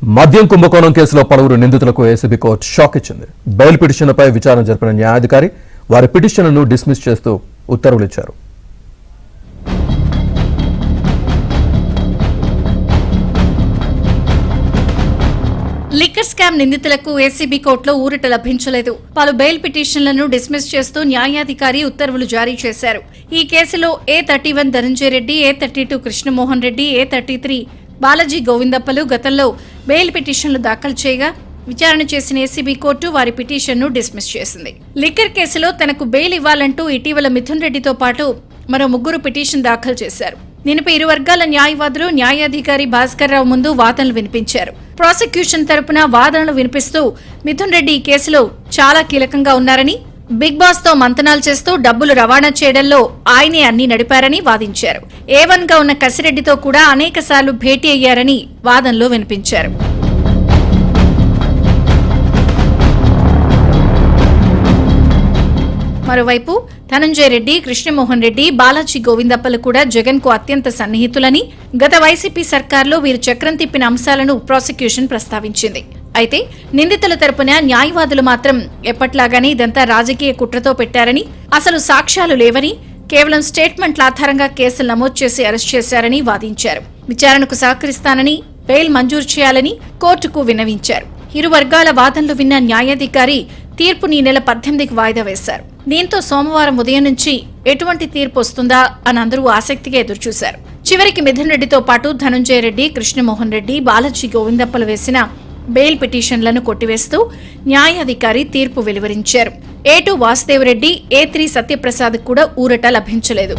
మద్యం కుంభకోణం కేసులో పలువురు నిందితులకు ఏసీబీ కోర్టు షాక్ ఇచ్చింది. బెయిల్ పిటిషన్లపై విచారణ జరిపిన న్యాయాధికారి వారి పిటిషన్లను డిస్మిస్ చేస్తూ ఉత్తర్వులు ఇచ్చారు. లిక్కర్ స్కామ్ నిందితులకు ఏసీబీ కోర్టులో ఊరట లభించలేదు. పలు బెయిల్ పిటిషన్లను డిస్మిస్ చేస్తూ న్యాయాధికారి ఉత్తర్వులు జారీ చేశారు. ఈ కేసులో A31 Dhananjaya Reddy, A32 Krishnamohan Reddy, A33 Balaji గోవిందప్పలు గతంలో బెయిల్ పిటిషన్లు దాఖలు చేయగా విచారణ చేసిన ఏసీబీ కోర్టు వారి పిటిషన్ను డిస్మిస్ చేసింది. లిక్కర్ కేసులో తనకు బెయిల్ ఇవ్వాలంటూ ఇటీవల మిథున్ రెడ్డితో పాటు మరో ముగ్గురు పిటిషన్ దాఖలు చేశారు. దీనిపై ఇరు వర్గాల న్యాయవాదులు న్యాయాధికారి భాస్కర్ రావు ముందు వాదనలు వినిపించారు. ప్రాసిక్యూషన్ తరపున వాదనలు వినిపిస్తూ మిథున్ రెడ్డి ఈ కేసులో చాలా కీలకంగా ఉన్నారని, బిగ్ బాస్ తో మంతనాలు చేస్తూ డబ్బులు రవాణా చేయడంలో ఆయనే అన్ని నడిపారని వాదించారు. A1 గా ఉన్న కసిరెడ్డితో కూడా అనేకసార్లు భేటీ అయ్యారని వాదనలో వినిపించారు. మరోవైపు ధనంజయ రెడ్డి, కృష్ణమోహన్ రెడ్డి, బాలాజీ గోవిందప్పలు కూడా జగన్ కు అత్యంత సన్నిహితులని, గత వైసీపీ సర్కార్లో వీరు చక్రం తిప్పిన అంశాలను ప్రాసిక్యూషన్ ప్రస్తావించింది. అయితే నిందితుల తరపున న్యాయవాదులు మాత్రం ఎప్పట్లాగానే ఇదంతా రాజకీయ కుట్రతో పెట్టారని, అసలు సాక్ష్యాలు లేవని, కేవలం స్టేట్మెంట్ల ఆధారంగా కేసులు నమోదు చేసి అరెస్ట్ చేశారని వాదించారు. విచారణకు సహకరిస్తానని, బెయిల్ మంజూరు చేయాలని కోర్టుకు విన్నవించారు. ఇరు వర్గాల వాదనలు విన్న న్యాయాధికారి తీర్పుని నెల 18కి వాయిదా వేశారు. దీంతో సోమవారం ఉదయం నుంచి ఎటువంటి తీర్పు వస్తుందా అని అందరూ ఆసక్తిగా ఎదురుచూశారు. చివరికి మిథున్ రెడ్డితో పాటు ధనంజయ రెడ్డి, కృష్ణమోహన్ రెడ్డి, బాలాజీ గోవిందప్పలు వేసిన బెయిల్ పిటిషన్లను కొట్టివేస్తూ న్యాయాధికారి తీర్పు వెలువరించారు. A2 వాసుదేవరెడ్డి, A3 సత్యప్రసాద్ కూడా ఊరట లభించలేదు.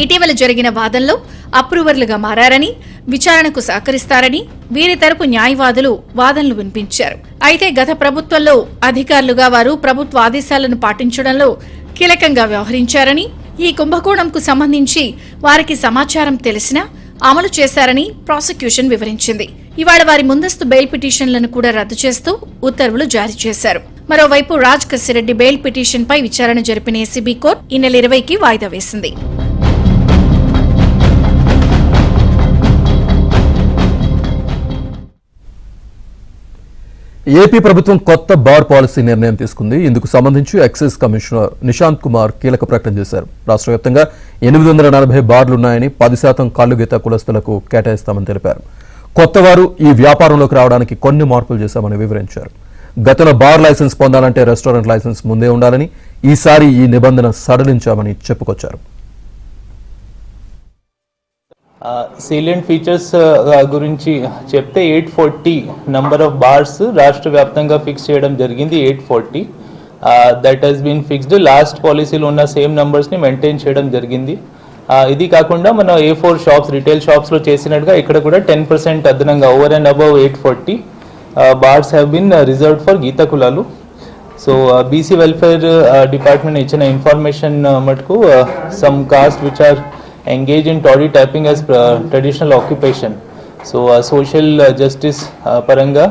ఇటీవల జరిగిన వాదనలో అప్రూవర్లుగా మారారని, విచారణకు సహకరిస్తారని వీరి తరపు న్యాయవాదులు వాదనలు వినిపించారు. అయితే గత ప్రభుత్వంలో అధికారులుగా వారు ప్రభుత్వ ఆదేశాలను పాటించడంలో కీలకంగా వ్యవహరించారని, ఈ కుంభకోణంకు సంబంధించి వారికి సమాచారం తెలిసినా అమలు చేశారని ప్రాసిక్యూషన్ వివరించింది. ఇవాళ వారి ముందస్తు బెయిల్ పిటిషన్లను కూడా రద్దు చేస్తూ ఉత్తర్వులు జారీ చేశారు. మరోవైపు రాజ్ కసిరెడ్డి బెయిల్ పిటిషన్పై విచారణ జరిపిన ఏసీబీ కోర్టు ఈ నెల 20కి వాయిదా వేసింది. ఏపీ ప్రభుత్వం కొత్త బార్ పాలసీ నిర్ణయం తీసుకుంది. ఇందుకు సంబంధించి ఎక్సైజ్ కమిషనర్ నిశాంత్ కుమార్ కీలక ప్రకటన చేశారు. రాష్ట్ర వ్యాప్తంగా 840 బార్లున్నాయని, 10% కల్లుగీత కులస్తులకు కేటాయిస్తామని తెలిపారు. కొత్తవారు ఈ వ్యాపారంలోకి రావడానికి కొన్ని మార్పులు చేశామని వివరించారు. గతంలో బార్ లైసెన్స్ పొందాలంటే రెస్టారెంట్ లైసెన్స్ ముందే ఉండాలని, ఈసారి ఈ నిబంధన సడలించామని చెప్పుకొచ్చారు. సీలియంట్ ఫీచర్స్ గురించి చెప్తే 840 నంబర్ ఆఫ్ బార్స్ రాష్ట్ర వ్యాప్తంగా ఫిక్స్ చేయడం జరిగింది. 840 that has been fixed. Last పాలసీలో ఉన్న సేమ్ నంబర్స్ని మెయింటైన్ చేయడం జరిగింది. ఇది కాకుండా మన A4 షాప్స్, రిటైల్ షాప్స్లో చేసినట్టుగా ఇక్కడ కూడా 10% అదనంగా over and above 840 bars have been reserved for గీత కులాలు. సో బీసీ వెల్ఫేర్ డిపార్ట్మెంట్ ఇచ్చిన ఇన్ఫర్మేషన్ మటుకు some caste which are engage in toddy tapping as traditional occupation. So social justice paranga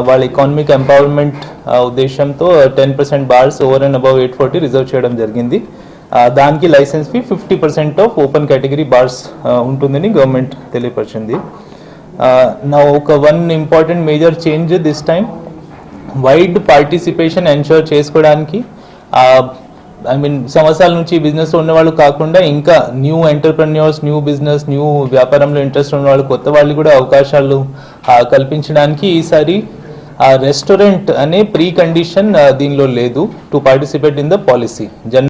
వాళ్ళ ఎకానమిక్ ఎంపవర్మెంట్ ఉద్దేశంతో 10% bars over and above 840 reserve చేయడం జరిగింది. దానికి licence fee 50% of open category bars ఉంటుందని government తెలియపరిచింది. నా one important major change this time, wide participation ensure చేసుకోవడానికి సంవత్సరాల నుంచి బిజినెస్ ఉన్న వాళ్ళు కాకుండా ఇంకా new entrepreneurs, new business, new వ్యాపారంలో ఇంట్రెస్ట్ ఉన్న వాళ్ళు, కొత్త వాళ్ళు కూడా అవకాశాలు కల్పించడానికి ఈసారి రెస్టారెంట్ అనే ప్రీ కండిషన్ దీనిలో లేదు to participate in the policy.